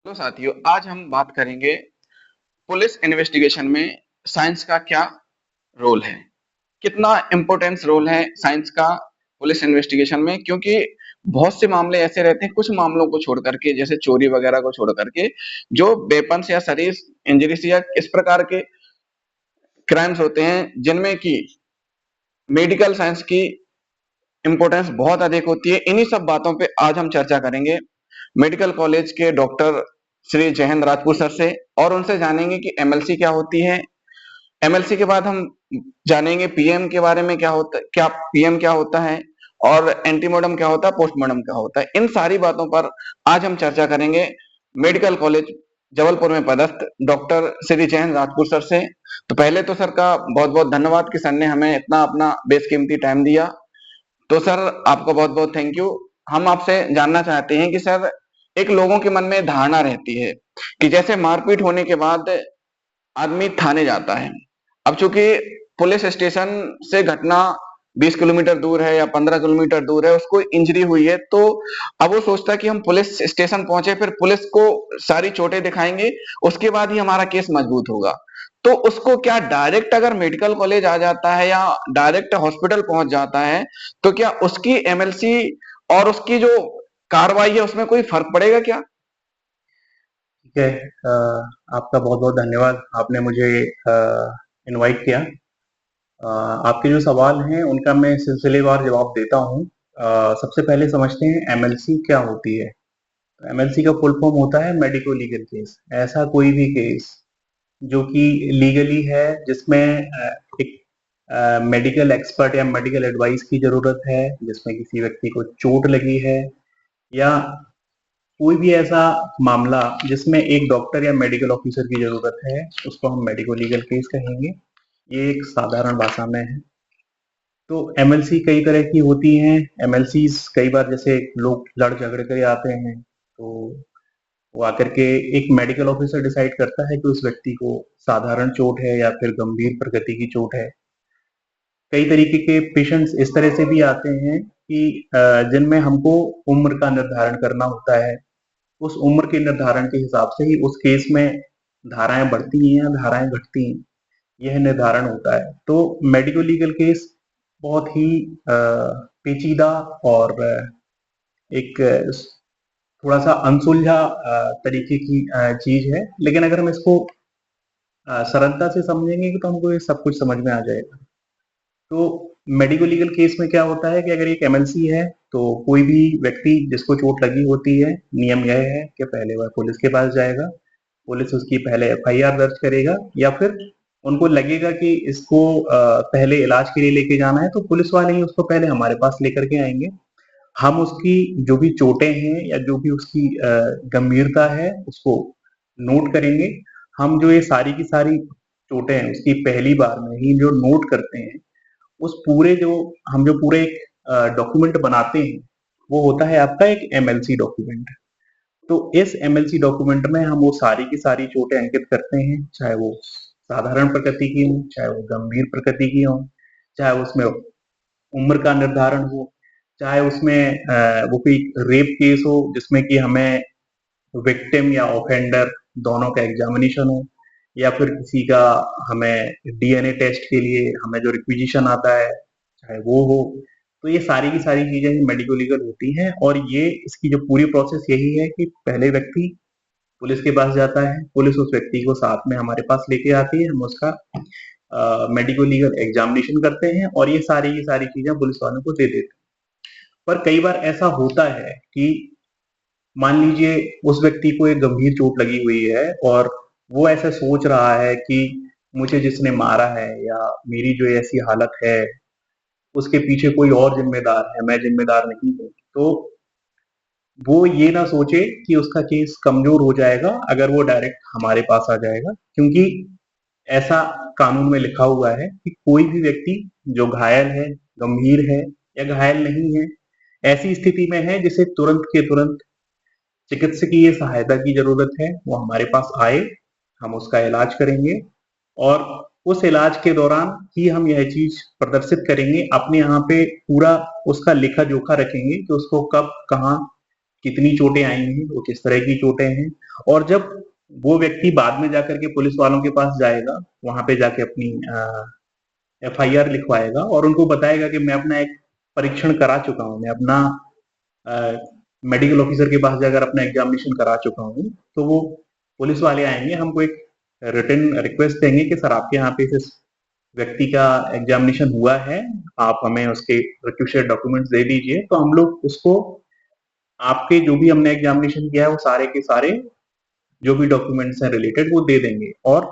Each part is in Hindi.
हेलो साथियों, आज हम बात करेंगे पुलिस इन्वेस्टिगेशन में साइंस का क्या रोल है। कितना इम्पोर्टेंस रोल है साइंस का पुलिस इन्वेस्टिगेशन में, क्योंकि बहुत से मामले ऐसे रहते हैं, कुछ मामलों को छोड़ करके, जैसे चोरी वगैरह को छोड़ करके, जो वेपन्स या शरीर इंजरीज या इस प्रकार के क्राइम्स होते हैं जिनमें कि मेडिकल साइंस की इम्पोर्टेंस बहुत अधिक होती है। इन्हीं सब बातों पे आज हम चर्चा करेंगे मेडिकल कॉलेज के डॉक्टर श्री जयहिंद राजपूत सर से, और उनसे जानेंगे कि एमएलसी क्या होती है। एमएलसी के बाद हम जानेंगे पीएम के बारे में, क्या पीएम क्या होता है, और एंटीमोर्टम क्या होता है, पोस्टमार्टम क्या होता है। इन सारी बातों पर आज हम चर्चा करेंगे मेडिकल कॉलेज जबलपुर में पदस्थ डॉक्टर श्री जयहिंद राजपूत सर से। तो पहले तो सर का बहुत बहुत धन्यवाद कि सर ने हमें इतना अपना बेशकीमती टाइम दिया। तो सर, आपका बहुत बहुत थैंक यू। हम आपसे जानना चाहते हैं कि सर, एक लोगों के मन में धारणा रहती है कि जैसे मारपीट होने के बाद आदमी थाने जाता है। अब चूंकि पुलिस स्टेशन से घटना 20 किलोमीटर दूर है या 15 किलोमीटर दूर है, उसको इंजरी हुई है, तो अब वो सोचता है कि हम पुलिस स्टेशन पहुंचे, फिर पुलिस को सारी चोटें दिखाएंगे, उसके बाद ही हमारा केस मजबूत होगा। तो उसको क्या डायरेक्ट अगर मेडिकल कॉलेज आ जाता है या डायरेक्ट हॉस्पिटल पहुंच जाता है, तो क्या उसकी एमएलसी और उसकी जो कार्रवाई है उसमें कोई फर्क पड़ेगा क्या? ठीक है। आपका बहुत बहुत धन्यवाद, आपने मुझे इनवाइट किया। आपके जो सवाल हैं उनका मैं सिलसिलेवार जवाब देता हूँ। सबसे पहले समझते हैं एमएलसी क्या होती है। एमएलसी का फुल फॉर्म होता है मेडिको लीगल केस। ऐसा कोई भी केस जो कि लीगली है, जिसमें एक मेडिकल एक्सपर्ट या मेडिकल एडवाइस की जरूरत है, जिसमें किसी व्यक्ति को चोट लगी है, या कोई भी ऐसा मामला जिसमें एक डॉक्टर या मेडिकल ऑफिसर की जरूरत है, उसको हम मेडिको लीगल केस कहेंगे। ये एक साधारण भाषा में है। तो एमएलसी कई तरह की होती हैं। एमएलसी कई बार जैसे लोग लड़ झगड़ कर आते हैं, तो वो आकर के एक मेडिकल ऑफिसर डिसाइड करता है कि उस व्यक्ति को साधारण चोट है या फिर गंभीर प्रकृति की चोट है। कई तरीके के पेशेंट्स इस तरह से भी आते हैं कि जिनमें हमको उम्र का निर्धारण करना होता है। उस उम्र के निर्धारण के हिसाब से ही उस केस में धाराएं बढ़ती हैं या धाराएं घटती हैं, यह निर्धारण होता है। तो मेडिको लीगल केस बहुत ही पेचीदा और एक थोड़ा सा अनसुलझा तरीके की चीज है, लेकिन अगर हम इसको सरलता से समझेंगे तो हमको ये सब कुछ समझ में आ जाएगा। तो मेडिको लीगल केस में क्या होता है कि अगर एक एमएलसी है, तो कोई भी व्यक्ति जिसको चोट लगी होती है, नियम यह है कि पहले वह पुलिस के पास जाएगा। पुलिस उसकी पहले एफआईआर दर्ज करेगा, या फिर उनको लगेगा कि इसको पहले इलाज के लिए लेके जाना है, तो पुलिस वाले ही उसको पहले हमारे पास लेकर के आएंगे। हम उसकी जो भी चोटें हैं या जो भी उसकी गंभीरता है उसको नोट करेंगे। हम जो ये सारी की सारी चोटें हैं उसकी पहली बार में ही जो नोट करते हैं, उस पूरे जो हम जो पूरे एक डॉक्यूमेंट बनाते हैं, वो होता है आपका एक एमएलसी डॉक्यूमेंट। तो इस एमएलसी डॉक्यूमेंट में हम वो सारी की सारी चोटें अंकित करते हैं, चाहे वो साधारण प्रकृति की हो, चाहे वो गंभीर प्रकृति की हो, चाहे उसमें उम्र का निर्धारण हो, चाहे उसमें वो कोई रेप केस हो जिसमें कि हमें विक्टिम या ऑफेंडर दोनों का एग्जामिनेशन हो, या फिर किसी का हमें डीएनए टेस्ट के लिए हमें जो रिक्विजिशन आता है चाहे वो हो। तो ये सारी की सारी चीजें मेडिको लीगल होती हैं, और ये इसकी जो पूरी प्रोसेस यही है कि पहले व्यक्ति पुलिस के पास जाता है, पुलिस उस व्यक्ति को साथ में हमारे पास लेके आती है, हम उसका मेडिको लीगल एग्जामिनेशन करते हैं, और ये सारी की सारी चीजें पुलिस वालों को दे देते हैं। पर कई बार ऐसा होता है कि मान लीजिए उस व्यक्ति को एक गंभीर चोट लगी हुई है, और वो ऐसा सोच रहा है कि मुझे जिसने मारा है या मेरी जो ऐसी हालत है उसके पीछे कोई और जिम्मेदार है, मैं जिम्मेदार नहीं हूँ। तो वो ये ना सोचे कि उसका केस कमजोर हो जाएगा अगर वो डायरेक्ट हमारे पास आ जाएगा, क्योंकि ऐसा कानून में लिखा हुआ है कि कोई भी व्यक्ति जो घायल है, गंभीर है या घायल नहीं है, ऐसी स्थिति में है जिसे तुरंत के तुरंत चिकित्सकीय सहायता की जरूरत है, वो हमारे पास आए, हम उसका इलाज करेंगे, और उस इलाज के दौरान ही हम यह चीज प्रदर्शित करेंगे, अपने यहाँ पे पूरा उसका लेखा जोखा रखेंगे कि उसको कब कहाँ कितनी चोटें आई हैं, वो किस तरह की चोटें हैं। और जब वो व्यक्ति बाद में जाकर के पुलिस वालों के पास जाएगा, वहां पे जाके अपनी एफआईआर लिखवाएगा और उनको बताएगा कि मैं अपना एक परीक्षण करा चुका हूँ, मैं अपना मेडिकल ऑफिसर के पास जाकर अपना एग्जामिनेशन करा चुका हूँ, तो वो पुलिस वाले आएंगे, हमको एक रिटन रिक्वेस्ट देंगे कि सर आपके यहाँ पे इस व्यक्ति का एग्जामिनेशन हुआ है, आप हमें उसके रिक्विजिट डॉक्यूमेंट्स दे दीजिए। तो हम लोग उसको आपके जो भी हमने एग्जामिनेशन किया है वो सारे के सारे जो भी डॉक्यूमेंट्स हैं रिलेटेड वो दे देंगे। और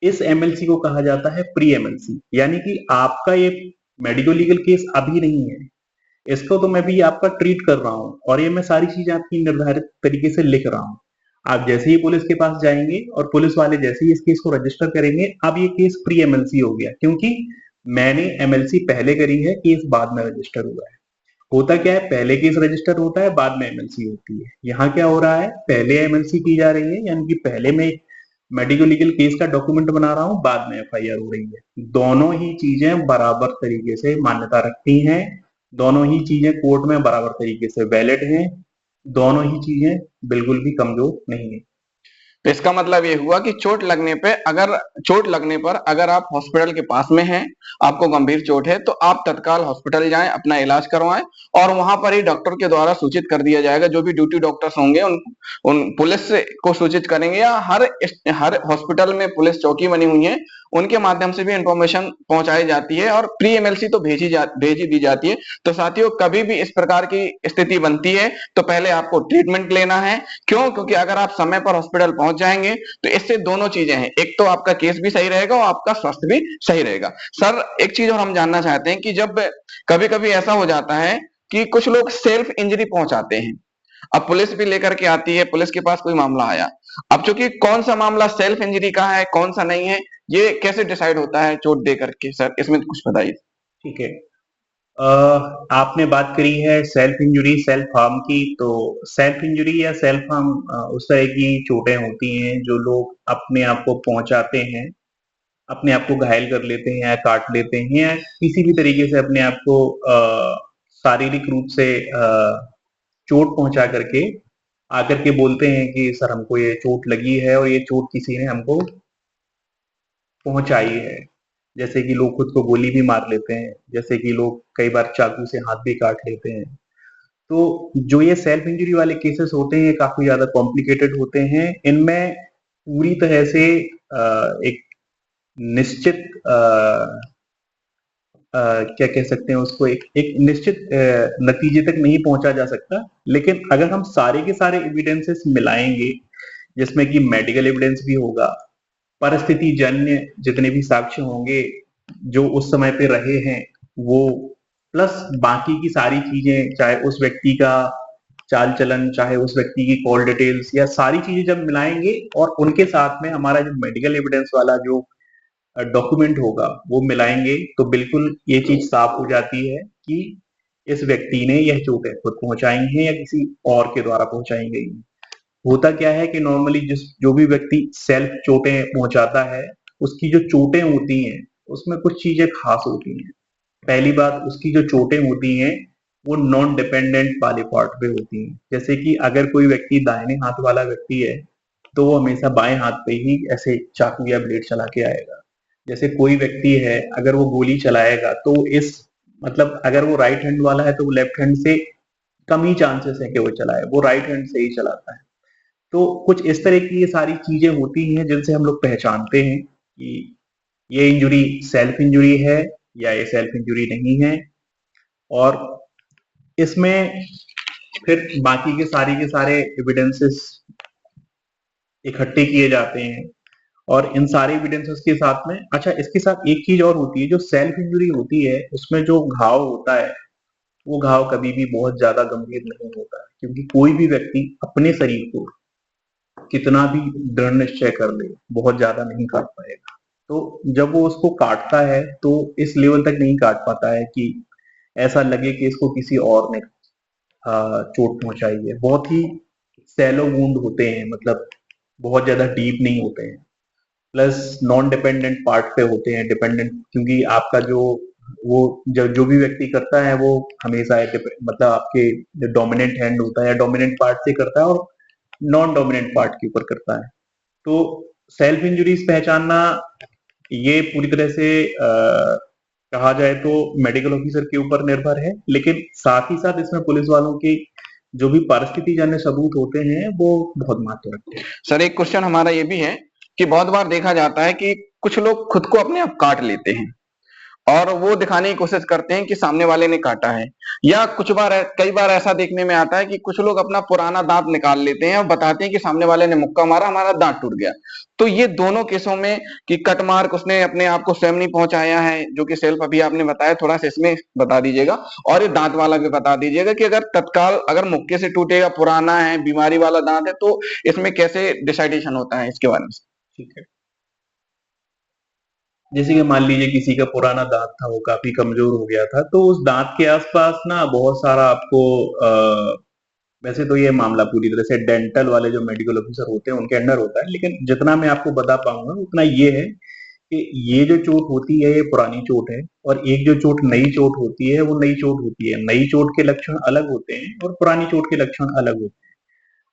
इस एमएलसी को कहा जाता है प्री एमएलसी, यानी कि आपका ये मेडिको लीगल केस अभी नहीं है, इसको तो मैं भी आपका ट्रीट कर रहा हूँ और ये मैं सारी चीजें आपकी निर्धारित तरीके से लिख रहा हूँ। आप जैसे ही पुलिस के पास जाएंगे और पुलिस वाले जैसे ही इस केस को रजिस्टर करेंगे, अब ये केस प्री एमएलसी हो गया, क्योंकि मैंने एमएलसी पहले करी है, केस बाद में रजिस्टर हुआ है। होता क्या है, पहले केस रजिस्टर होता है, बाद में एमएलसी होती है। यहाँ क्या हो रहा है, पहले एमएलसी की जा रही है, यानी कि पहले मैं मेडिको लीगल केस का डॉक्यूमेंट बना रहा हूँ, बाद में एफआईआर हो रही है। दोनों ही चीजें बराबर तरीके से मान्यता रखती हैं, दोनों ही चीजें कोर्ट में बराबर तरीके से वैलिड हैं, दोनों ही चीजें बिल्कुल भी कमजोर नहीं है। तो इसका मतलब ये हुआ कि चोट लगने पर अगर आप हॉस्पिटल के पास में हैं, आपको गंभीर चोट है, तो आप तत्काल हॉस्पिटल जाएं, अपना इलाज करवाएं और वहां पर ही डॉक्टर के द्वारा सूचित कर दिया जाएगा। जो भी ड्यूटी डॉक्टर्स होंगे उन पुलिस को सूचित करेंगे, या हर हॉस्पिटल में पुलिस चौकी बनी हुई है, उनके माध्यम से भी इंफॉर्मेशन पहुंचाई जाती है और प्री एमएलसी तो भेजी दी जाती है। तो साथियों, कभी भी इस प्रकार की स्थिति बनती है तो पहले आपको ट्रीटमेंट लेना है। क्यों? क्योंकि अगर आप समय पर हॉस्पिटल पहुंच जाएंगे तो इससे दोनों चीजें हैं, एक तो आपका केस भी सही रहेगा और आपका स्वास्थ्य भी सही रहेगा। सर, एक चीज और हम जानना चाहते हैं कि जब कभी कभी ऐसा हो जाता है कि कुछ लोग सेल्फ इंजरी पहुंचाते हैं, अब पुलिस भी लेकर के आती है, पुलिस के पास कोई मामला आया, अब चूंकि कौन सा मामला सेल्फ इंजरी का है, कौन सा नहीं है, ये कैसे डिसाइड होता है चोट दे करके? सर, इसमें कुछ बताइए। ठीक है। आपने बात करी है सेल्फ इंजरी सेल्फ हार्म की, तो सेल्फ इंजरी या सेल्फ हार्म उस तरह की चोटें होती हैं जो लोग अपने आप को पहुंचाते हैं, अपने आप को घायल कर लेते हैं या काट लेते हैं, या किसी भी तरीके से अपने आप को शारीरिक रूप से चोट पहुंचा करके आकर के बोलते हैं कि सर हमको ये चोट लगी है और ये चोट किसी ने हमको पहुंचाई है। जैसे कि लोग खुद को गोली भी मार लेते हैं, जैसे कि लोग कई बार चाकू से हाथ भी काट लेते हैं। तो जो ये सेल्फ इंजरी वाले केसेस होते हैं ये काफी ज्यादा कॉम्प्लिकेटेड होते हैं। इनमें पूरी तरह से एक निश्चित क्या कह सकते हैं उसको, एक एक निश्चित नतीजे तक नहीं पहुंचा जा सकता। लेकिन अगर हम सारे के सारे एविडेंसेस मिलाएंगे, जिसमें कि मेडिकल एविडेंस भी होगा, परिस्थिति जन्य जितने भी साक्ष्य होंगे जो उस समय पे रहे हैं वो, प्लस बाकी की सारी चीजें, चाहे उस व्यक्ति का चाल चलन, चाहे उस व्यक्ति की कॉल डिटेल्स, या सारी चीजें जब मिलाएंगे और उनके साथ में हमारा जो मेडिकल एविडेंस वाला जो डॉक्यूमेंट होगा वो मिलाएंगे, तो बिल्कुल ये चीज साफ हो जाती है कि इस व्यक्ति ने यह चोटें खुद पहुंचाई हैं या किसी और के द्वारा पहुंचाई गई हैं। होता क्या है कि नॉर्मली जो भी व्यक्ति सेल्फ चोटें पहुंचाता है, उसकी जो चोटें होती हैं उसमें कुछ चीजें खास होती हैं। पहली बात, उसकी जो चोटें होती हैं वो नॉन डिपेंडेंट वाले पार्ट पे होती हैं। जैसे कि अगर कोई व्यक्ति दाहिने हाथ वाला व्यक्ति है तो वो हमेशा बाएं हाथ पे ही ऐसे चाकू या ब्लेड चला के आएगा। जैसे कोई व्यक्ति है, अगर वो गोली चलाएगा तो इस मतलब अगर वो राइट हैंड वाला है तो वो लेफ्ट हैंड से कम ही चांसेस है कि वो चलाए, वो राइट हैंड से ही चलाता है। तो कुछ इस तरह की ये सारी चीजें होती हैं जिनसे हम लोग पहचानते हैं कि ये इंजरी सेल्फ इंजरी है या ये सेल्फ इंजरी नहीं है। और इसमें फिर बाकी के सारे एविडेंसेस इकट्ठे किए जाते हैं और इन सारे एविडेंसेस के साथ में, अच्छा इसके साथ एक चीज और होती है, जो सेल्फ इंजरी होती है उसमें जो घाव होता है वो घाव कभी भी बहुत ज्यादा गंभीर नहीं होता है, क्योंकि कोई भी व्यक्ति अपने शरीर को कितना भी दृढ़ निश्चय कर ले बहुत ज्यादा नहीं काट पाएगा। तो जब वो उसको काटता है तो इस लेवल तक नहीं काट पाता है कि ऐसा लगे कि इसको किसी और ने चोट पहुंचाई है। बहुत ही सैलो वुंड होते हैं, मतलब बहुत ज्यादा डीप नहीं होते हैं, प्लस नॉन डिपेंडेंट पार्ट पे होते हैं, डिपेंडेंट क्योंकि आपका जो वो जो भी व्यक्ति करता है वो हमेशा मतलब आपके जो डोमिनेंट हैंड होता है या डोमिनेंट पार्ट से करता है और नॉन डोमिनेंट पार्ट के ऊपर करता है। तो सेल्फ इंजरीज पहचानना ये पूरी तरह से कहा जाए तो मेडिकल ऑफिसर के ऊपर निर्भर है, लेकिन साथ ही साथ इसमें पुलिस वालों की जो भी परिस्थिति जन्य सबूत होते हैं वो बहुत महत्व रखते हैं। सर एक क्वेश्चन हमारा ये भी है कि बहुत बार देखा जाता है कि कुछ लोग खुद को अपने आप काट लेते हैं और वो दिखाने की कोशिश करते हैं कि सामने वाले ने काटा है, या कई बार ऐसा देखने में आता है कि कुछ लोग अपना पुराना दांत निकाल लेते हैं और बताते हैं कि सामने वाले ने मुक्का मारा, हमारा दांत टूट गया। तो ये दोनों केसों में कि कट मार्क उसने अपने आप को स्वयं नहीं पहुंचाया है, जो कि सेल्फ अभी आपने बताया, थोड़ा सा इसमें बता दीजिएगा। और ये दांत वाला भी बता दीजिएगा कि अगर मुक्के से टूटेगा, पुराना है, बीमारी वाला दांत है, तो इसमें कैसे डिसाइडेशन होता है, इसके बारे में। ठीक है, जैसे कि मान लीजिए किसी का पुराना दांत था, वो काफी कमजोर हो गया था, तो उस दांत के आसपास ना बहुत सारा आपको वैसे तो ये मामला पूरी तरह से डेंटल वाले जो मेडिकल ऑफिसर होते हैं उनके अंडर होता है, लेकिन जितना मैं आपको बता पाऊंगा उतना ये है कि ये जो चोट होती है ये पुरानी चोट है, और एक जो चोट नई चोट होती है वो नई चोट होती है। नई चोट के लक्षण अलग होते हैं और पुरानी चोट के लक्षण अलग होते हैं।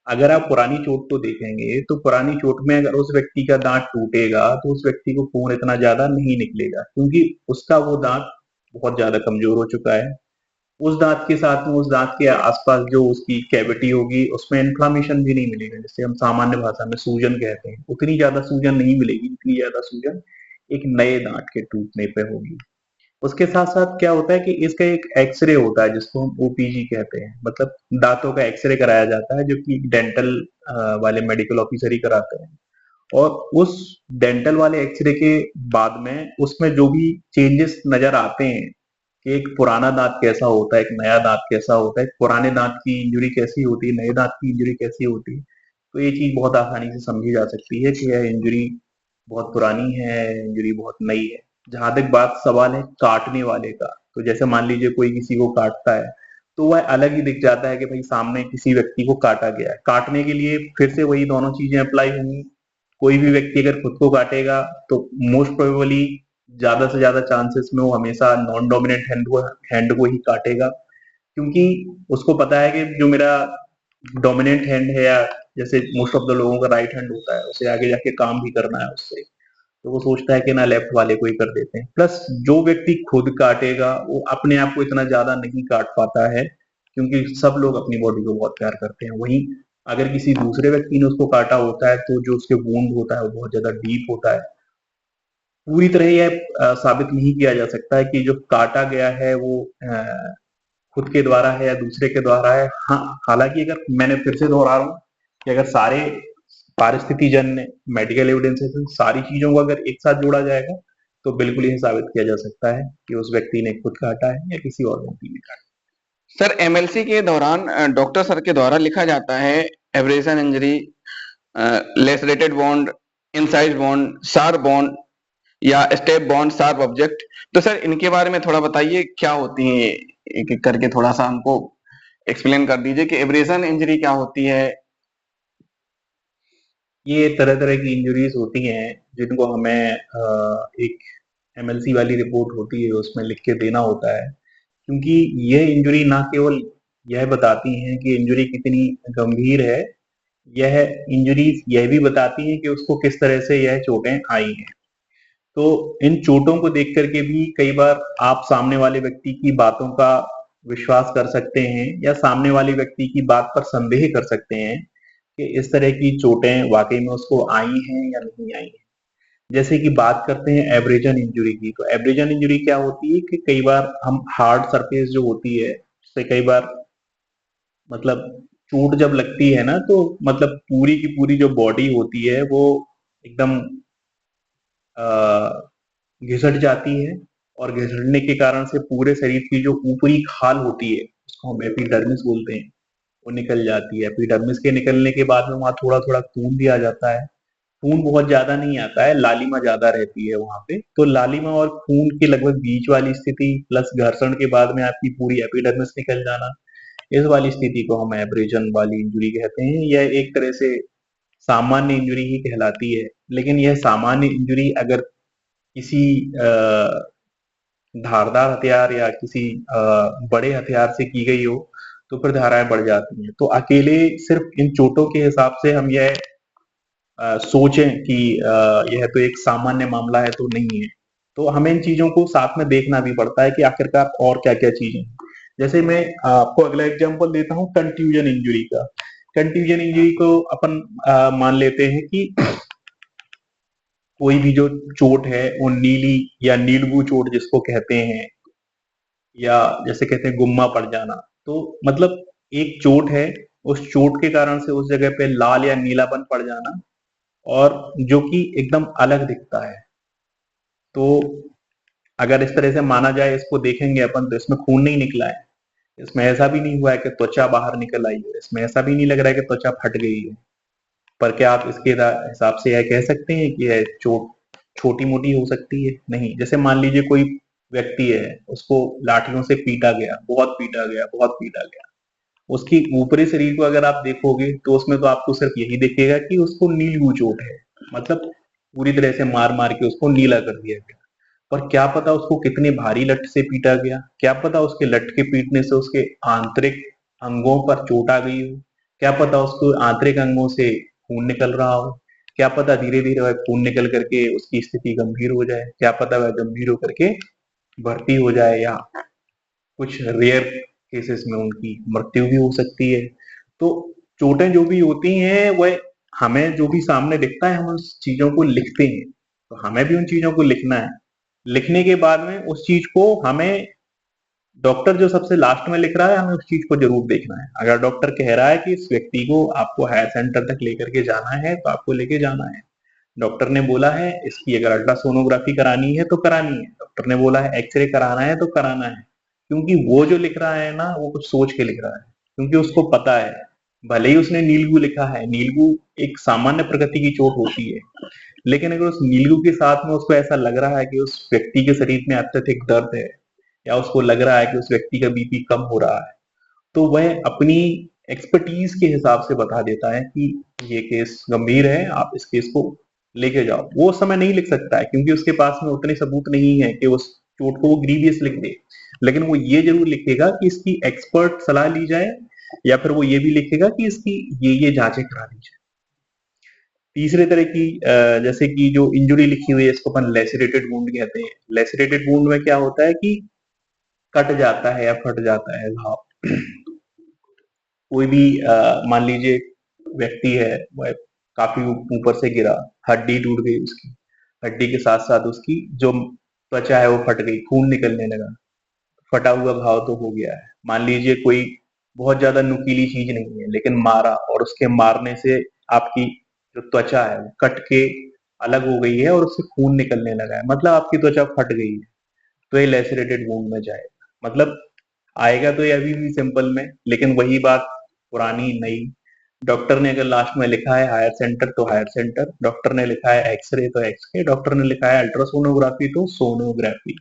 अगर आप पुरानी चोट को देखेंगे तो पुरानी चोट में अगर उस व्यक्ति का दांत टूटेगा तो उस व्यक्ति को खून इतना ज्यादा नहीं निकलेगा, क्योंकि उसका वो दांत बहुत ज्यादा कमजोर हो चुका है। उस दांत के साथ में उस दांत के आसपास जो उसकी कैविटी होगी उसमें इन्फ्लामेशन भी नहीं मिलेगा, जिससे हम सामान्य भाषा में सूजन कहते हैं। उतनी ज्यादा सूजन नहीं मिलेगी, उतनी ज्यादा सूजन एक नए दांत के टूटने पे होगी। उसके साथ साथ क्या होता है कि इसका एक एक्सरे होता है जिसको हम ओपीजी कहते हैं, मतलब दांतों का एक्सरे कराया जाता है, जो कि डेंटल वाले मेडिकल ऑफिसर ही कराते हैं। और उस डेंटल वाले एक्सरे के बाद में उसमें जो भी चेंजेस नजर आते हैं कि एक पुराना दांत कैसा होता है, एक नया दांत कैसा होता है, पुराने दांत की इंजुरी कैसी होती है, नए दांत की इंजुरी कैसी होती है, तो ये चीज बहुत आसानी से समझी जा सकती है कि यह इंजुरी बहुत पुरानी है, इंजुरी बहुत नई है। जहां तक बात सवाल है काटने वाले का, तो जैसे मान लीजिए कोई किसी को काटता है तो वह अलग ही दिख जाता है कि भाई सामने किसी व्यक्ति को काटा गया है। काटने के लिए फिर से वही दोनों चीजें अप्लाई होंगी। कोई भी व्यक्ति अगर खुद को काटेगा तो मोस्ट प्रोबेबली ज्यादा से ज्यादा चांसेस में वो हमेशा नॉन डोमिनेंट हैंड को ही काटेगा, क्योंकि उसको पता है कि जो मेरा डोमिनेंट हैंड है, या जैसे मोस्ट ऑफ द लोगों का राइट हैंड होता है, उसे आगे जाके काम भी करना है उससे, तो वो सोचता है कि ना लेफ्ट वाले को ही कर देते हैं। प्लस जो व्यक्ति खुद काटेगा वो अपने आप को इतना ज्यादा नहीं काट पाता है, क्योंकि सब लोग अपनी बॉडी को बहुत प्यार करते हैं। वहीं अगर किसी दूसरे व्यक्ति ने उसको काटा होता है तो जो उसके वूंड होता है वो बहुत ज्यादा डीप होता है। पूरी तरह यह साबित नहीं किया जा सकता है कि जो काटा गया है वो खुद के द्वारा है या दूसरे के द्वारा है। हाँ, हालांकि अगर मैंने फिर से दोहरा रहा हूँ कि अगर सारे पारिस्थिति जन्य मेडिकल एविडेंसेस सारी चीजों को अगर एक साथ जोड़ा जाएगा तो बिल्कुल यह साबित किया जा सकता है कि उस व्यक्ति ने खुद काटा है या किसी और व्यक्ति ने काटा। सर एमएलसी के दौरान डॉक्टर सर के द्वारा लिखा जाता है abrasion injury, lacerated bond, incise bond, sharp bond या स्टेप बॉन्ड, शार्प ऑब्जेक्ट। तो सर इनके बारे में थोड़ा बताइए, क्या होती है, एक एक करके थोड़ा सा हमको एक्सप्लेन कर दीजिए कि एब्रेशन इंजरी क्या होती है। ये तरह तरह की इंजरीज होती हैं जिनको हमें एक एमएलसी वाली रिपोर्ट होती है उसमें लिख के देना होता है, क्योंकि यह इंजरी ना केवल यह बताती हैं कि इंजरी कितनी गंभीर है, यह इंजरीज यह भी बताती हैं कि उसको किस तरह से यह चोटें आई हैं। तो इन चोटों को देख करके भी कई बार आप सामने वाले व्यक्ति की बातों का विश्वास कर सकते हैं या सामने वाले व्यक्ति की बात पर संदेह कर सकते हैं कि इस तरह की चोटें वाकई में उसको आई हैं या नहीं आई हैं। जैसे कि बात करते हैं एब्रेजन इंजरी की, तो एब्रेजन इंजरी क्या होती है कि कई बार हम हार्ड सरफेस जो होती है उससे कई बार मतलब चोट जब लगती है ना तो मतलब पूरी की पूरी जो बॉडी होती है वो एकदम घिसट जाती है, और घिसटने के कारण से पूरे शरीर की जो ऊपरी खाल होती है उसको हम एपिडर्मिस बोलते हैं, वो निकल जाती है। एपिडर्मिस के निकलने के बाद में वहां थोड़ा थोड़ा खून भी आ जाता है। खून बहुत ज्यादा नहीं आता है, लालिमा ज्यादा रहती है वहां पे। तो लालिमा और खून के लगभग बीच वाली स्थिति प्लस घर्षण के बाद में आपकी पूरी एपिडर्मिस निकल जाना, इस वाली स्थिति को हम एब्रेजन वाली इंजुरी कहते हैं। यह एक तरह से सामान्य इंजुरी ही कहलाती है, लेकिन यह सामान्य इंजुरी अगर किसी धारदार हथियार या किसी बड़े हथियार से की गई हो तो फिर धाराएं बढ़ जाती हैं। तो अकेले सिर्फ इन चोटों के हिसाब से हम यह सोचें कि यह तो एक सामान्य मामला है तो नहीं है। तो हमें इन चीजों को साथ में देखना भी पड़ता है कि आखिरकार और क्या-क्या चीजें हैं। जैसे मैं आपको अगला एग्जांपल देता हूँ कंट्यूजन इंजरी का। कंट्यूजन इंजरी को अपन मान लेते हैं कि कोई भी जो चोट है वो नीली या नीलबू चोट जिसको कहते हैं, या जैसे कहते हैं गुम्मा पड़ जाना। तो मतलब एक चोट है, उस चोट के कारण से उस जगह पे लाल या नीलापन पड़ जाना, और जो कि एकदम अलग दिखता है। तो अगर इस तरह से माना जाए, इसको देखेंगे अपन, तो इसमें खून नहीं निकला है, इसमें ऐसा भी नहीं हुआ है कि त्वचा बाहर निकल आई है, इसमें ऐसा भी नहीं लग रहा है कि त्वचा फट गई है। पर क्या आप इसके हिसाब से यह कह सकते हैं कि यह चोट छोटी मोटी हो सकती है? नहीं। जैसे मान लीजिए कोई व्यक्ति है, उसको लाठियों से पीटा गया, बहुत पीटा गया, बहुत पीटा गया, उसकी ऊपरी शरीर को अगर आप देखोगे तो उसमें तो आपको सिर्फ यही दिखेगा कि उसको नीलू चोट है, मतलब पूरी तरह से मार मार के उसको नीला कर दिया गया। पर क्या पता उसको कितने भारी लठ से पीटा गया, क्या पता उसके लठ के पीटने से उसके आंतरिक अंगों पर चोट आ गई हो, क्या पता उसको आंतरिक अंगों से खून निकल रहा हो, क्या पता धीरे धीरे वह खून निकल करके उसकी स्थिति गंभीर हो जाए, क्या पता वह गंभीर होकर के भर्ती हो जाए, या कुछ रेयर केसेस में उनकी मृत्यु भी हो सकती है। तो चोटें जो भी होती हैं वह हमें जो भी सामने दिखता है हम उस चीजों को लिखते हैं, तो हमें भी उन चीजों को लिखना है। लिखने के बाद में उस चीज को हमें, डॉक्टर जो सबसे लास्ट में लिख रहा है, हमें उस चीज को जरूर देखना है। अगर डॉक्टर कह रहा है कि इस व्यक्ति को आपको हायर सेंटर तक लेकर के जाना है तो आपको लेके जाना है। डॉक्टर ने बोला है इसकी अगर अल्ट्रासोनोग्राफी करानी है तो करानी है, डॉक्टर ने बोला है एक्सरे कराना है तो कराना है, क्योंकि वो जो लिख रहा है ना वो कुछ सोच के लिख रहा है, क्योंकि उसको पता है। भले ही उसने नीलगू लिखा है, नीलगू एक सामान्य प्रकृति की चोट होती है, लेकिन अगर उस नीलगू के साथ में उसको ऐसा लग रहा है कि उस व्यक्ति के शरीर में अत्यधिक दर्द है, या उसको लग रहा है कि उस व्यक्ति का बीपी कम हो रहा है, तो वह अपनी एक्सपर्टीज के हिसाब से बता देता है कि ये केस गंभीर है, आप इस केस को लेके जाओ। वो उस समय नहीं लिख सकता है क्योंकि उसके पास में उतने सबूत नहीं है कि उस चोट को वो ग्रीवियस लिख दे, लेकिन वो ये जरूर लिखेगा कि इसकी एक्सपर्ट सलाह ली जाए, या फिर वो ये भी लिखेगा कि इसकी ये जांचें करा ली जाए। तीसरे तरह की जैसे कि जो इंजुरी लिखी हुई है इसको अपन लेसरेटेड वुंड कहते हैं। लेसरेटेड वुंड में क्या होता है कि कट जाता है या फट जाता है घाव। कोई भी मान लीजिए व्यक्ति है, वह काफी ऊपर से गिरा, हड्डी टूट गई उसकी, हड्डी के साथ साथ उसकी जो त्वचा है वो फट गई, खून निकलने लगा, फटा हुआ घाव तो हो गया है। मान लीजिए कोई बहुत ज्यादा नुकीली चीज नहीं है लेकिन मारा, और उसके मारने से आपकी जो त्वचा है वो कट के अलग हो गई है और उससे खून निकलने लगा है, मतलब आपकी त्वचा फट गई है, तो ये लेसरेटेड वुंड में जाएगा। मतलब आएगा तो ये अभी भी सिंपल में, लेकिन वही बात पुरानी नई। डॉक्टर ने अगर लास्ट में लिखा है हायर सेंटर तो हायर सेंटर, डॉक्टर ने लिखा है एक्सरे तो एक्सरे, डॉक्टर ने लिखा है अल्ट्रासोनोग्राफी तो सोनोग्राफी।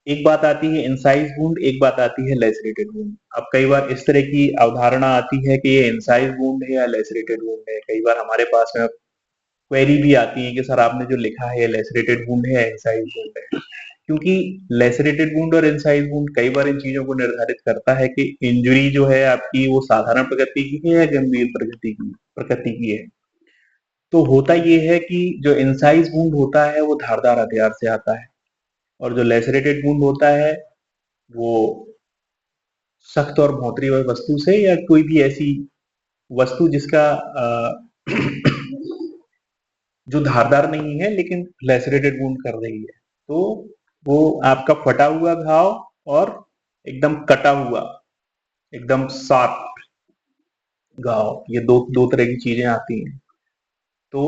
एक बात आती है इंसाइज वुंड, एक बात आती है लेसरेटेड वुंड। अब कई बार इस तरह की अवधारणा आती है कि ये इंसाइज वुंड है या लेसरेटेड वुंड है। कई बार हमारे पास में क्वेरी भी आती है कि सर आपने जो लिखा है लेसरेटेड वुंड है या इंसाइज वुंड है, क्योंकि लेसरेटेड वुंड और इंसाइज वुंड कई बार इन चीजों को निर्धारित करता है कि इंजरी जो है आपकी वो साधारण प्रकृति की है या गंभीर प्रकृति की है। तो होता ये है कि जो इंसाइज वुंड होता है वो धारदार हथियार से आता है, और जो लेसरेटेड वुंड होता है वो सख्त और भौंतरी हुई वस्तु से, या कोई भी ऐसी वस्तु जिसका जो धारदार नहीं है लेकिन लेसरेटेड वुंड कर रही है। तो वो आपका फटा हुआ घाव और एकदम कटा हुआ, एकदम शार्प घाव, ये दो दो तरह की चीजें आती हैं। तो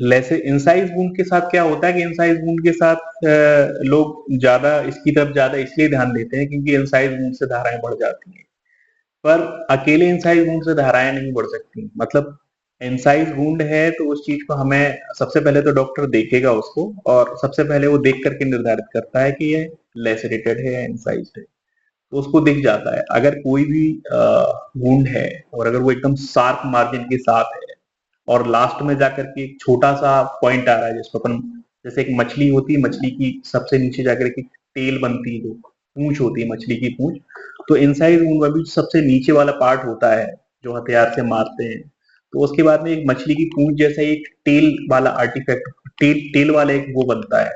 लेसे इंसाइज वुंड के साथ क्या होता है कि इंसाइज वुंड के साथ लोग ज्यादा इसकी तरफ ज्यादा इसलिए ध्यान देते हैं क्योंकि इंसाइज वुंड से धाराएं बढ़ जाती हैं, पर अकेले इंसाइज वुंड से धाराएं नहीं बढ़ सकती। मतलब इंसाइज वुंड है तो उस चीज को हमें सबसे पहले तो डॉक्टर देखेगा उसको, और सबसे पहले वो देख करके निर्धारित करता है कि ये लेसरेटेड है या इंसाइज है, तो उसको दिख जाता है। अगर कोई भी वुंड है और अगर वो एकदम शार्प मार्जिन के साथ है, और लास्ट में जाकर के एक छोटा सा पॉइंट आ रहा है जिसको अपन, जैसे एक मछली होती है, मछली की सबसे नीचे जाकर के टेल बनती है, जो पूंछ होती है मछली की पूंछ, तो इनसाइड वुंड में भी सबसे नीचे वाला पार्ट होता है जो हथियार से मारते हैं, तो उसके बाद में एक मछली की पूंछ जैसा एक टेल वाला आर्टिफैक्ट, टेल वाला एक वो बनता है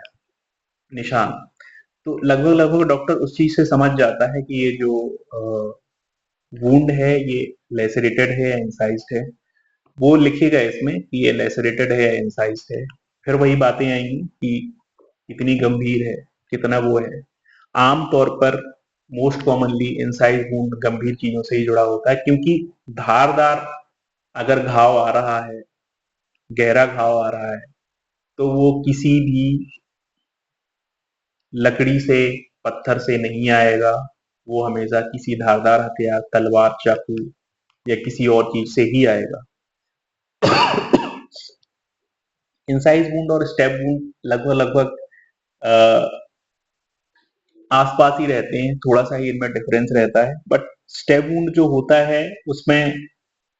निशान। तो लगभग लगभग डॉक्टर उस चीज से समझ जाता है कि ये जो वुंड है ये लेसरेटेड है या इंसाइज्ड है। वो लिखेगा इसमें कि ये लेसरेटेड है या इंसाइज्ड है। फिर वही बातें आएंगी कि कितनी गंभीर है, कितना वो है। आम तौर पर मोस्ट कॉमनली इंसाइड वुंड गंभीर चीजों से ही जुड़ा होता है, क्योंकि धारदार अगर घाव आ रहा है, गहरा घाव आ रहा है, तो वो किसी भी लकड़ी से, पत्थर से नहीं आएगा। वो हमेशा किसी धारदार हथियार, तलवार, चाकू या किसी और चीज से ही आएगा। इंसाइज वुंड और स्टेप वुंड लगभग लगभग आसपास ही रहते हैं, थोड़ा सा ही इनमें डिफरेंस रहता है। बट स्टेप वुंड जो होता है उसमें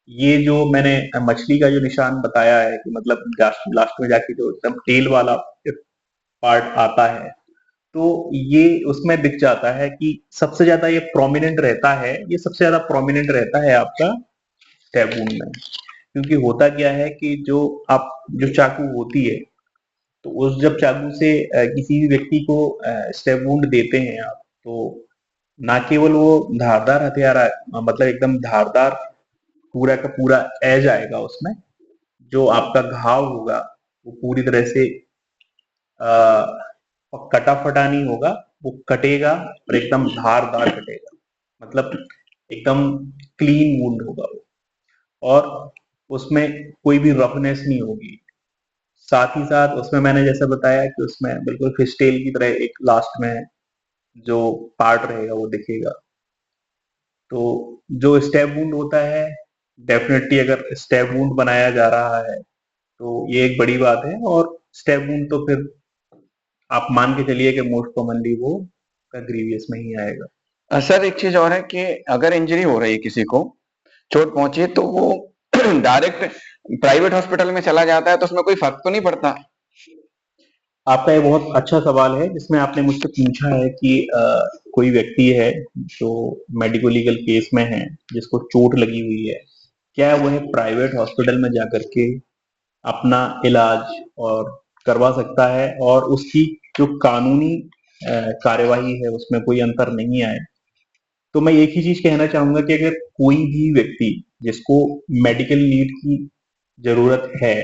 ये जो मैंने मछली का जो निशान बताया है कि मतलब लास्ट में जाके जो एकदम टेल वाला पार्ट आता है, तो ये उसमें दिख जाता है कि सबसे ज्यादा ये प्रोमिनेंट रहता है, ये सबसे ज्यादा प्रोमिनेंट रहता है आपका स्टेप वुंड में। क्योंकि होता क्या है कि जो चाकू होती है, तो उस जब चाकू से किसी भी व्यक्ति को स्टेप वुंड देते हैं आप, तो ना केवल वो धारदार हथियार मतलब एकदम धारदार पूरा का पूरा एज आएगा उसमें, जो आपका घाव होगा वो पूरी तरह से कटा फटा नहीं होगा, वो कटेगा और एकदम धारदार कटेगा, मतलब एकदम क्लीन वुंड होगा वो। और उसमें कोई भी रफनेस नहीं होगी। साथ ही साथ उसमें मैंने जैसा बताया कि उसमें बिल्कुल फिश टेल की तरह एक लास्ट में जो पार्ट रहेगा वो दिखेगा। तो जो स्टेप वुंड होता है, डेफिनेटली अगर स्टेप वुंड बनाया जा रहा है तो ये एक बड़ी बात है। और स्टेप वुंड तो फिर आप मान के चलिए कि मोस्ट कॉमनली वो ग्रीवियस में ही आएगा। सर एक चीज और है कि अगर इंजरी हो रही है, किसी को चोट पहुंची है, तो वो डायरेक्ट प्राइवेट हॉस्पिटल में चला जाता है, तो उसमें कोई फर्क तो नहीं पड़ता? आपका ये बहुत अच्छा सवाल है जिसमें आपने मुझसे पूछा है कि कोई व्यक्ति है जो मेडिको लीगल केस में है, जिसको चोट लगी हुई है, क्या वह प्राइवेट हॉस्पिटल में जाकर के अपना इलाज और करवा सकता है और उसकी जो कानूनी कार्यवाही है उसमें कोई अंतर नहीं आए? तो मैं एक ही चीज कहना चाहूंगा कि अगर कोई भी व्यक्ति जिसको मेडिकल नीड की जरूरत है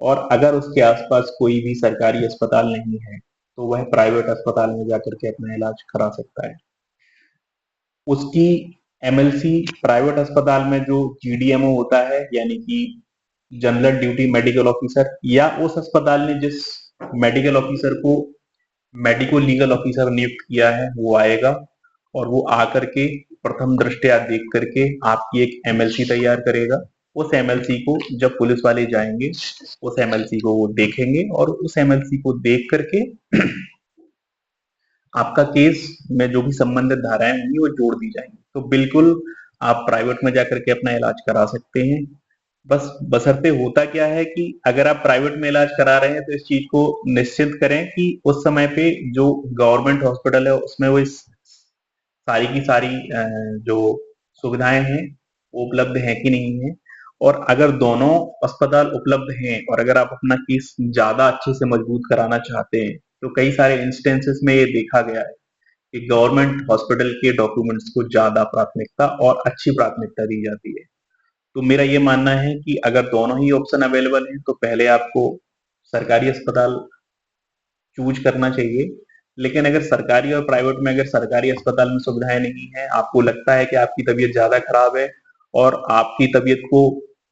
और अगर उसके आसपास कोई भी सरकारी अस्पताल नहीं है, तो वह प्राइवेट अस्पताल में जाकर के अपना इलाज करा सकता है। उसकी एमएलसी प्राइवेट अस्पताल में जो जीडीएमओ होता है, यानी कि जनरल ड्यूटी मेडिकल ऑफिसर, या उस अस्पताल ने जिस मेडिकल ऑफिसर को मेडिको लीगल ऑफिसर नियुक्त किया है, वो आएगा और वो आकर के प्रथम दृष्टया देख करके आपकी एक एमएलसी तैयार करेगा। उस एमएलसी को जब पुलिस वाले जाएंगे, उस एमएलसी को वो देखेंगे और उस एमएलसी को देख करके आपका केस में जो भी संबंधित धाराएं होंगी वो जोड़ दी जाएंगी। तो बिल्कुल आप प्राइवेट में जाकर के अपना इलाज करा सकते हैं। बस बशर्ते होता क्या है कि अगर आप प्राइवेट में इलाज करा रहे हैं तो इस चीज को निश्चित करें कि उस समय पे जो गवर्नमेंट हॉस्पिटल है उसमें वो इस सारी की सारी जो सुविधाएं हैं वो उपलब्ध हैं कि नहीं है। और अगर दोनों अस्पताल उपलब्ध हैं और अगर आप अपना केस ज्यादा अच्छे से मजबूत कराना चाहते हैं, तो कई सारे इंस्टेंसेस में ये देखा गया है कि गवर्नमेंट हॉस्पिटल के डॉक्यूमेंट्स को ज्यादा प्राथमिकता और अच्छी प्राथमिकता दी जाती है। तो मेरा ये मानना है कि अगर दोनों ही ऑप्शन अवेलेबल हैं तो पहले आपको सरकारी अस्पताल चूज करना चाहिए। लेकिन अगर सरकारी और प्राइवेट में, अगर सरकारी अस्पताल में सुविधाएं नहीं है, आपको लगता है कि आपकी तबीयत ज्यादा खराब है और आपकी तबीयत को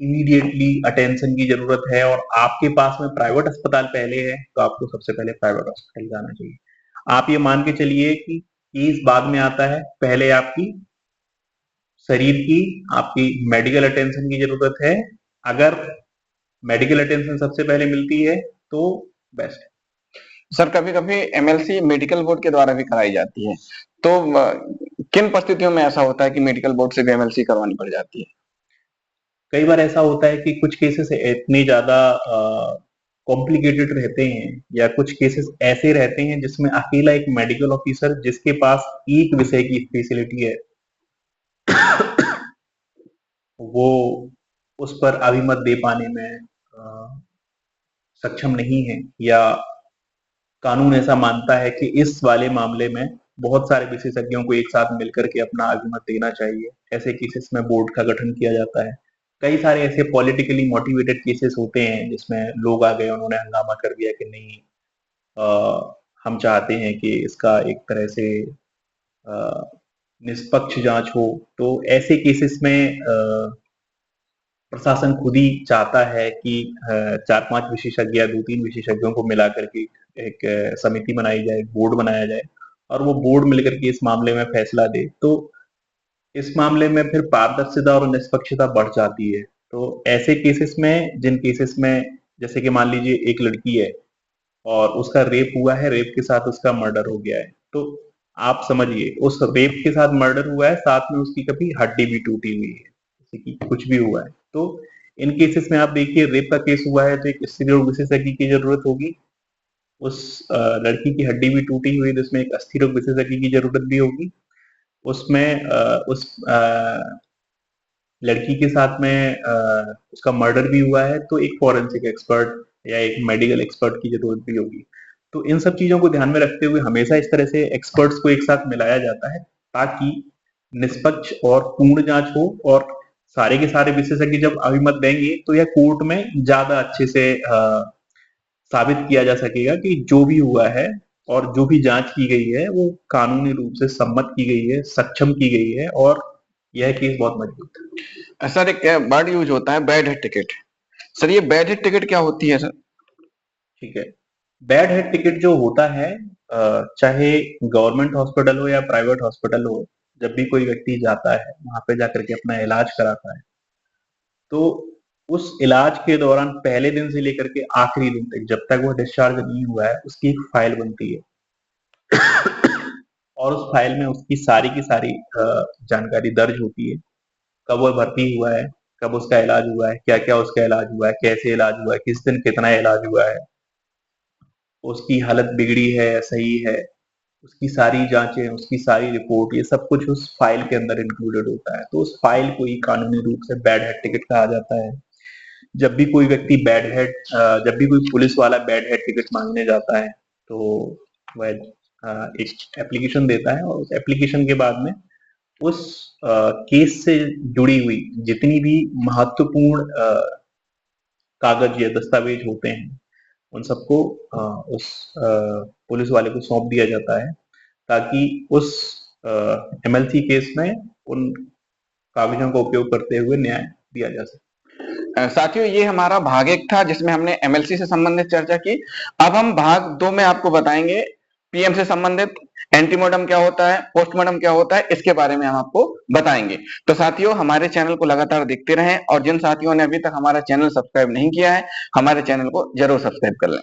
इमीडिएटली अटेंशन की जरूरत है और आपके पास में प्राइवेट अस्पताल पहले है, तो आपको सबसे पहले प्राइवेट अस्पताल जाना चाहिए। आप ये मान के चलिए कि केस बाद में आता है, पहले आपकी शरीर की, आपकी मेडिकल अटेंशन की जरूरत है। अगर मेडिकल अटेंशन सबसे पहले मिलती है तो बेस्ट है। सर कभी-कभी एमएलसी मेडिकल बोर्ड के द्वारा भी कराई जाती है, तो किन परिस्थितियों में ऐसा होता है कि मेडिकल बोर्ड से भी एमएलसी करवानी पड़ जाती है? कई बार ऐसा होता है कि कुछ केसेस इतने ज्यादा कॉम्प्लिकेटेड रहते हैं या कुछ केसेस ऐसे रहते हैं जिसमें अकेला एक मेडिकल ऑफिसर जिसके पास एक विषय की स्पेशलिटी है वो उस पर अभिमत दे पाने में सक्षम नहीं है, या कानून ऐसा मानता है कि इस वाले मामले में बहुत सारे विशेषज्ञों को एक साथ मिलकर के अपना अभिमत देना चाहिए। ऐसे केसेस में बोर्ड का गठन किया जाता है। कई सारे ऐसे पॉलिटिकली मोटिवेटेड केसेस होते हैं जिसमें लोग आ गए, उन्होंने हंगामा कर दिया कि नहीं, हम चाहते हैं कि इसका एक तरह से निष्पक्ष जांच हो। तो ऐसे केसेस में प्रशासन खुद ही चाहता है कि 4-5 विशेषज्ञ या 2-3 विशेषज्ञों को मिला करके एक समिति बनाई जाए, बोर्ड बनाया जाए और वो बोर्ड मिलकर के इस मामले में फैसला दे। तो इस मामले में फिर पारदर्शिता और निष्पक्षता बढ़ जाती है। तो ऐसे केसेस में, जिन केसेस में जैसे कि मान लीजिए एक लड़की है और उसका रेप हुआ है, रेप के साथ उसका मर्डर हो गया है, तो आप समझिए उस रेप के साथ मर्डर हुआ है, साथ में उसकी कभी हड्डी भी टूटी हुई है, जैसे कि कुछ भी हुआ है। तो इन केसेस में आप देखिए, रेप का केस हुआ है तो एक स्त्री रोग विशेषज्ञ की जरूरत होगी, उस लड़की की हड्डी भी टूटी हुई तो उसमें एक अस्थि रोग विशेषज्ञ की जरूरत भी होगी। उसमें उस लड़की के साथ में उसका मर्डर भी हुआ है तो एक फॉरेंसिक एक्सपर्ट या एक मेडिकल एक्सपर्ट की जरूरत भी होगी। तो इन सब चीजों को ध्यान में रखते हुए हमेशा इस तरह से एक्सपर्ट्स को एक साथ मिलाया जाता है ताकि निष्पक्ष और पूर्ण जांच हो, और सारे के सारे विशेषज्ञ जब अभिमत देंगे तो यह कोर्ट में ज्यादा अच्छे से साबित किया जा सकेगा कि जो भी हुआ है और जो भी जांच की गई है वो कानूनी रूप से सम्मत की गई है, सक्षम की गई है, और यह केस बहुत मजबूत है। सर एक वर्ड यूज होता है बैड हेड टिकट। सर ये बैड हेड टिकट क्या होती है सर? ठीक है, बैड हेड टिकट जो होता है, चाहे गवर्नमेंट हॉस्पिटल हो या प्राइवेट हॉस्पिटल हो, जब भी कोई व्यक्ति जाता है वहां पे जाकर के अपना इलाज कराता है, तो उस इलाज के दौरान पहले दिन से लेकर के आखिरी दिन तक जब तक वो डिस्चार्ज नहीं हुआ है उसकी एक फाइल बनती है और उस फाइल में उसकी सारी की सारी जानकारी दर्ज होती है। कब वो भर्ती हुआ है, कब उसका इलाज हुआ है, क्या क्या उसका इलाज हुआ है, कैसे इलाज हुआ है, किस दिन कितना इलाज हुआ है, उसकी हालत बिगड़ी है या सही है, उसकी सारी जांचें, उसकी सारी रिपोर्ट, ये सब कुछ उस फाइल के अंदर इंक्लूडेड होता है। तो उस फाइल को ही कानूनी रूप से बैड हेड टिकट कहा जाता है। जब भी कोई व्यक्ति जब भी कोई पुलिस वाला बैड हेड टिकट मांगने जाता है तो वह एक एप्लीकेशन देता है और उस एप्लीकेशन के बाद में उस केस से जुड़ी हुई जितनी भी महत्वपूर्ण कागज या दस्तावेज होते हैं उन सबको उस पुलिस वाले को सौंप दिया जाता है ताकि उस एमएलसी केस में उन कागजों का उपयोग करते हुए न्याय दिया जा सके। साथियों ये हमारा भाग 1 था जिसमें हमने एमएलसी से संबंधित चर्चा की। अब हम भाग 2 में आपको बताएंगे पीएम से संबंधित एंटीमोर्टम क्या होता है, पोस्टमार्टम क्या होता है, इसके बारे में हम आपको बताएंगे। तो साथियों हमारे चैनल को लगातार देखते रहें और जिन साथियों ने अभी तक हमारा चैनल सब्सक्राइब नहीं किया है, हमारे चैनल को जरूर सब्सक्राइब कर लें।